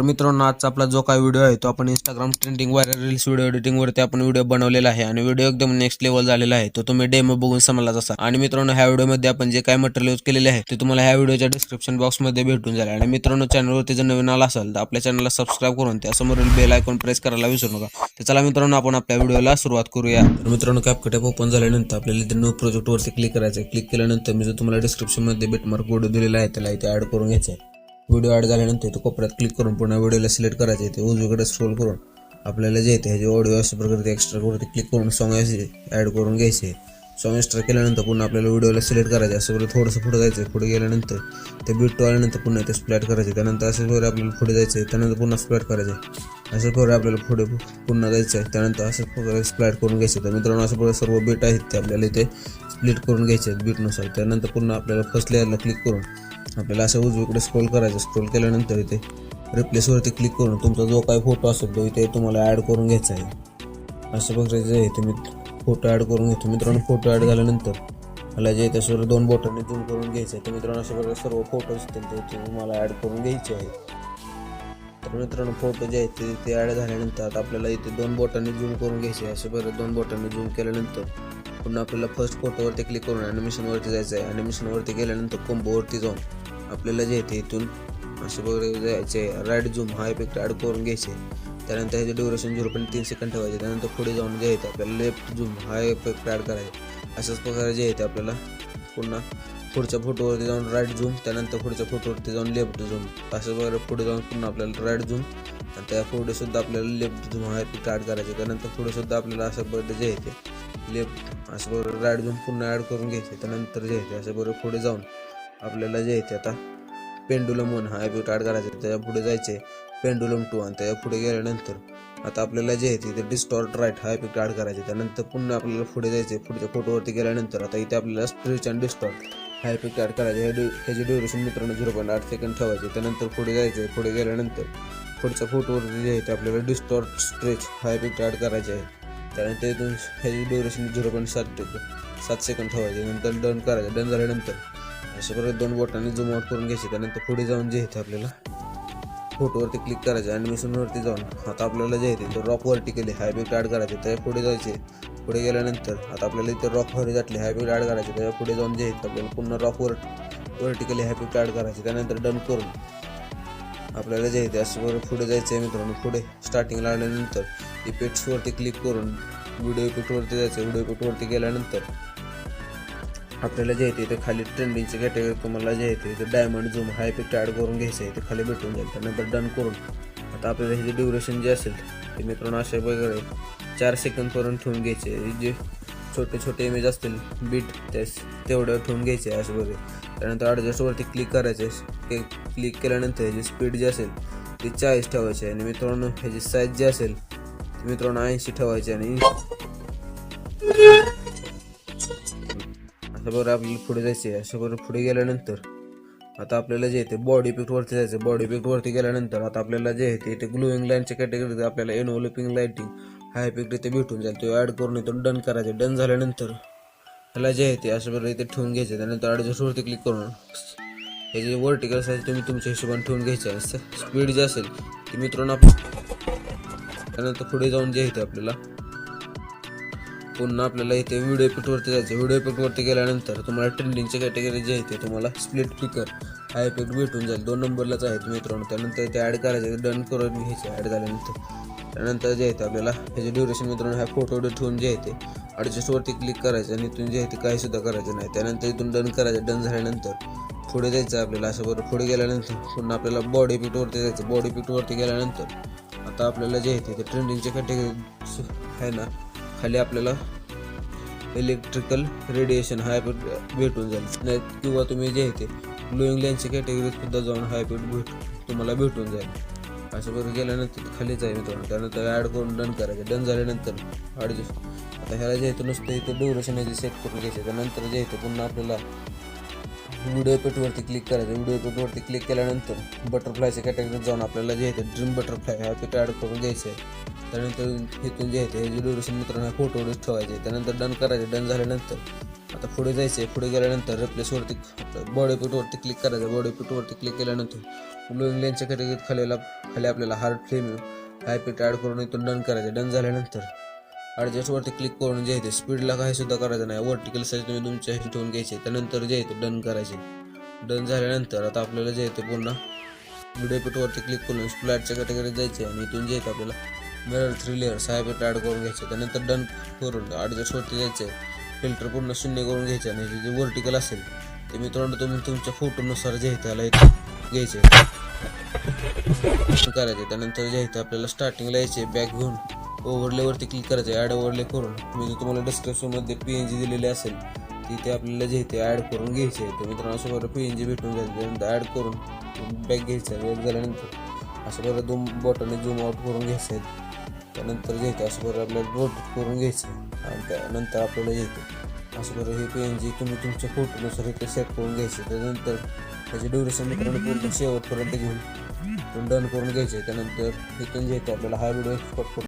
मित्रांनो, आजचा आपला जो काही व्हिडिओ आहे तो आपण Instagram trending viral reels video editing वरती आपण व्हिडिओ बनवलेला आहे आणि व्हिडिओ एकदम नेक्स्ट लेवल झालेला आहे. तो तुम्ही डेमो बघून समजलाच असा. आणि मित्रांनो, ह्या व्हिडिओमध्ये आपण जे काही मटेरियल यूज केलेले आहे ते तुम्हाला ह्या व्हिडिओच्या डिस्क्रिप्शन बॉक्स मध्ये भेटून जाईल. आणि मित्रांनो, चॅनलवरती जर नवीन आला असाल तर आपल्या चॅनलला सबस्क्राइब करून त्या समोरील बेल आयकॉन प्रेस करायला विसरू नका. तर चला मित्रांनो, आपण आपल्या व्हिडिओला सुरुवात करूया. तर मित्रांनो, CapCut ॲप ओपन झाल्यानंतर आपल्याला इथे न्यू प्रोजेक्ट वरती क्लिक करायचं आहे. क्लिक केल्यानंतर मी जो तुम्हाला डिस्क्रिप्शन मध्ये बिटमार्क व्हिडिओ दिलेला आहे त्याला इथे ऍड करून घ्यायचा आहे. व्हिडिओ ॲड झाल्यानंतर तो कोपऱ्यात क्लिक करून पुन्हा व्हिडिओला सिलेक्ट करायचे आहे. ते उजवीकडे स्क्रोल करून आपल्याला जे येते ह्याचे ऑडिओ अशा प्रकारे एक्स्ट्रा वरती क्लिक करून सॉन्ग ॲड करून घ्यायचे. सॉन्ग एक्स्ट्रा केल्यानंतर पुन्हा आपल्याला व्हिडिओला सिलेक्ट करायचे. असं बरं थोडंसं पुढे जायचं आहे. पुढे गेल्यानंतर ते बीट आल्यानंतर पुन्हा ते स्प्लॅट करायचे. त्यानंतर असं बरं आपल्याला पुढे जायचं आहे. त्यानंतर पुन्हा स्प्लॅट करायचे. असं बरं आपल्याला पुढे पुन्हा जायचं आहे. त्यानंतर असं प्रकारे स्प्लॅट करून घ्यायचे. तर मित्रांनो, असं बरं सर्व बीट आहेत ते आपल्याला इथे स्प्लिट करून घ्यायचे आहेत बीटनुसार. त्यानंतर पुन्हा आपल्याला फर्स्ट लेअरला क्लिक करून आपल्याला असं उजवीकडे स्क्रोल करायचं. स्क्रोल केल्यानंतर इथे रिप्लेस वरती क्लिक करून तुमचा जो काही फोटो असेल तो इथे तुम्हाला ॲड करून घ्यायचा आहे. अशा प्रकारे इथे मी फोटो ॲड करून घेतो. मित्रांनो, फोटो ॲड झाल्यानंतर मला जे त्याच्यावर दोन बोटांनी झूम करून घ्यायचं आहे. तर मित्रांनो, अशा प्रकारे सर्व फोटोज ते तुम्हाला ॲड करून घ्यायचे आहेत. तर मित्रांनो, फोटो जे आहेत ते ॲड झाल्यानंतर आता आपल्याला इथे दोन बोटांनी झूम करून घ्यायचे आहे. अशा प्रकारे दोन बोटांनी झूम केल्यानंतर पुन्हा आपल्याला फर्स्ट फोटोवरती क्लिक करून ॲनिमेशनवरती जायचं आहे. ॲनिमेशनवरती गेल्यानंतर कोंबोवरती जाऊन आपल्याला जे येते इथून असे वगैरे जायचे राईट झूम हा इफेक्ट ॲड करून घ्यायचे. त्यानंतर ह्याचे ड्युरेशन 0.3 सेकंड ठेवायचे. त्यानंतर पुढे जाऊन जे येते आपल्याला लेफ्ट झूम हा इफेक्ट ॲड करायचा. अशाच प्रकारे जे येते आपल्याला पुन्हा पुढच्या फोटोवरती जाऊन राईट झूम, त्यानंतर पुढच्या फोटोवरती जाऊन लेफ्ट झूम, अशा प्रकारे पुढे जाऊन पुन्हा आपल्याला राईट झूम आणि त्या पुढे सुद्धा आपल्याला लेफ्ट झूम हा इफेक्ट ॲड करायचा. त्यानंतर पुढे सुद्धा आपल्याला अशा प्रकारे जे येते लेफ्ट असं बरोबर राईट झूम पुन्हा ॲड करून घ्यायचे. त्यानंतर जे येते असं बरोबर पुढे जाऊन आपल्याला जे येते आता पेंडुलम 1 हा इफेक्ट ॲड करायचा. त्याच्या पुढे जायचे पेंडुलम 2 आणि त्याच्या पुढे गेल्यानंतर आता आपल्याला जे आहे ते डिस्टॉर्ट राईट हा इफेक्ट ॲड करायचा. त्यानंतर पुन्हा आपल्याला पुढे जायचे. पुढच्या फोटोवरती गेल्यानंतर आता इथे आपल्याला स्ट्रेच आणि डिस्टॉर्ट हा इफेक्ट ॲड करायचा. ह्याचे ड्युरेशन मित्रांनो 0.8 सेकंड ठेवायचे. त्यानंतर पुढे जायचे. पुढे गेल्यानंतर पुढच्या फोटोवरती जे आहे ते आपल्याला डिस्टॉर्ट स्ट्रेच हा इफेक्ट ॲड करायचे आहे. त्यानंतर इथून ह्याची ड्युरेशन 0.7 सेकंड ठेवायचे. नंतर डन करायचं. डन झाल्यानंतर अशा प्रकारे दोन बोटांनी झूम आउट करून घ्यायचे. त्यानंतर पुढे जाऊन जे आहे आपल्याला फोटोवरती क्लिक करायचं. ॲनिमेशनवरती जाऊन आता आपल्याला जे आहे ते रॉक व्हर्टिकली हा इफेक्ट ॲड करायचे. त्याच्या पुढे जायचे. पुढे गेल्यानंतर आता आपल्याला इथे रॉक हॉरिझॉन्टली हा इफेक्ट ॲड करायचे. त्याच्या पुढे जाऊन जे आहे आपल्याला पुन्हा रॉक व्हर्टिकली हा इफेक्ट ॲड करायचे. त्यानंतर डन करून आपल्याला जे आहे ते असं पुढे जायचं आहे. मित्रांनो, पुढे स्टार्टिंगला आल्यानंतर इफेक्ट्सवरती क्लिक करून व्हिडिओ इफेक्टवरती जायचं. व्हिडिओ इफेक्टवरती गेल्यानंतर आपल्याला जे आहे ते खाली ट्रेंडिंगचे कॅटेगरी तुम्हाला जे आहे ते डायमंड झूम हा इफेक्ट ॲड करून घ्यायचं आहे. ते खाली भेटून जाईल. त्यानंतर डन करून आता आपल्याला हे जे ड्युरेशन जे असेल ते मित्रांनो असे वगैरे 4 सेकंदपर्यंत ठेवून घ्यायचे. जे छोटे छोटे इमेज असतील बीट तेवढं ठेवून घ्यायचे असे वगैरे. त्यानंतर ॲडजस्टवरती क्लिक करायचे. क्लिक केल्यानंतर ह्याची स्पीड जी असेल ती 40 ठेवायची आणि मित्रांनो ह्याची साईज जी असेल ती मित्रांनो 80 ठेवायची. आणि अशा बरोबर आपल्याला पुढे जायचे. अशा बरोबर पुढे गेल्यानंतर आता आपल्याला जे येते बॉडी इफेक्टवरती जायचं. बॉडी इफेक्टवरती गेल्यानंतर आता आपल्याला जे आहे ते ग्लोईंग लाईनच्या कॅटेगरीत आपल्याला एनव्हलपिंग लाईटिंग हा इफेक्ट इथे भेटून जाईल. तो ॲड करून इथून डन करायचं. डन झाल्यानंतर ह्याला जे आहे ते अशा प्रकारे इथे ठेवून घ्यायचे. त्यानंतर ॲडजस्टवरती क्लिक करून हे जे व्हर्टिकल साईज तुम्ही तुमच्या हिशोबाने ठेवून घ्यायचे आहे. स्पीड जी असेल ती मित्रांनो त्यानंतर पुढे जाऊन जे आहे ते आपल्याला पुन्हा आपल्याला इथे व्हिडिओ इफेक्टवरती जायचं. व्हिडिओ इफेक्टवरती गेल्यानंतर तुम्हाला ट्रेंडिंगचे कॅटेगरी जे आहे ते तुम्हाला स्प्लिट पिकर हा इफेक्ट भेटून जाईल. 2 नंबरलाच आहे मित्रांनो. त्यानंतर इथे ॲड करायचे. डन करून घ्यायचे. ॲड झाल्यानंतर त्यानंतर जे आहे ते आपल्याला ह्याचे ड्युरेशन मित्रांनो ह्या फोटोवर ठेवून जे आहे ते ॲडजस्टवरती क्लिक करायचं आणि इथून जे आहे ते काहीसुद्धा करायचं नाही. त्यानंतर इथून डन करायचं. डन झाल्यानंतर पुढे जायचं आपल्याला. असं बरोबर पुढे गेल्यानंतर पुन्हा आपल्याला बॉडी इफेक्टवरती जायचं. बॉडी इफेक्टवरती गेल्यानंतर आता आपल्याला जे आहे ते ट्रेंडिंगचे कॅटेगरी आहे ना खाली आपल्याला इलेक्ट्रिकल रेडिएशन हा इफेक्ट भेटून जाईल. नाही किंवा तुम्ही जे आहे ते ग्लोईंग लाईनच्या कॅटेगरीत सुद्धा जाऊन हा इफेक्ट तुम्हाला भेटून जाईल. असं बरोबर गेल्यानंतर खालीच आहे मित्रांनो. त्यानंतर ॲड करून डन करायचं. डन झाल्यानंतर ॲडजस्ट आता ह्याला जे आहे ते नुसतं इथे ड्युरेशन याची सेट करून घ्यायचे. त्यानंतर जे आहे ते पुन्हा आपल्याला व्हिडिओ इफेक्टवरती क्लिक करायचं. व्हिडिओ इफेक्टवरती क्लिक केल्यानंतर बटरफ्लायच्या कॅटेगरीत जाऊन आपल्याला जे आहे ते ड्रीम बटरफ्लाय हा इफेक्ट ॲड करून घ्यायचं आहे. त्यानंतर इथून जे आहे ते ड्युरेशन मित्रांनो फोटोवरच ठेवायचे. त्यानंतर डन करायचे. डन झाल्यानंतर आता पुढे जायचे. पुढे गेल्यानंतर रिप्लेसवरती बॉडी इफेक्टवरती क्लिक करायचं. बॉडी इफेक्टवरती क्लिक केल्यानंतर ग्लोईंग लेन्सच्या कॅटेगरीत खालीला खाली आपल्याला हार्ड फ्लेम हाय इफेक्ट ॲड करून इथून डन करायचं. डन झाल्यानंतर ॲडजस्टवरती क्लिक करून जे आहे ते स्पीडला काही सुद्धा करायचं नाही, वर्टिकल साईज तुम्ही तुमच्या हे ठेवून घ्यायचे. त्यानंतर जे आहे ते डन करायचे. डन झाल्यानंतर आता आपल्याला जे आहे ते पुन्हा व्हिडिओ इफेक्टवरती क्लिक करून स्प्लॅटच्या कॅटेगरीत जायचे आणि इथून जे आहे ते आपल्याला मिरर 3 लेअर्स हाय इफेक्ट ॲड करून घ्यायचे. त्यानंतर डन करून ॲडजस्टवरती जायचे, फिल्टर पूर्ण 0 करून घ्यायचे आणि जे वर्टिकल असेल ते मित्रांनो तुम्ही तुमच्या फोटोनुसार जे आहे त्याला इथे घ्यायचे करायचे. त्यानंतर जे आहे ते आपल्याला स्टार्टिंगला यायचे, बॅक घेऊन ओव्हरलेवरती क्लिक करायचे, ॲड ओव्हरले करून मी जो तुम्हाला डिस्क्रिप्शनमध्ये PNG दिलेली असेल तिथे आपल्याला जे आहे ते ॲड करून घ्यायचे. तर मित्रांनो असं बरं PNG भेटून जायचं. त्यानंतर ॲड करून बॅक घ्यायचं, बॅक झाल्यानंतर असं बरं 2 बॉटने झूम आउट करून घ्यायचं आहे. त्यानंतर जे आहे ते असं बरं आपल्याला रोटेट करून घ्यायचं आणि त्यानंतर आपल्याला जे आहे असं बरं हे PNG तुम्ही तुमच्या फोटोनुसार इथे सेट करून घ्यायचे. त्यानंतर त्याचे ड्युरेशन मित्रांनो पूर्ण शेवटपर्यंत घेऊन डन करून घ्यायचे. त्यानंतर इथून जे आहे ते आपल्याला हा व्हिडिओ एक्सपोर्ट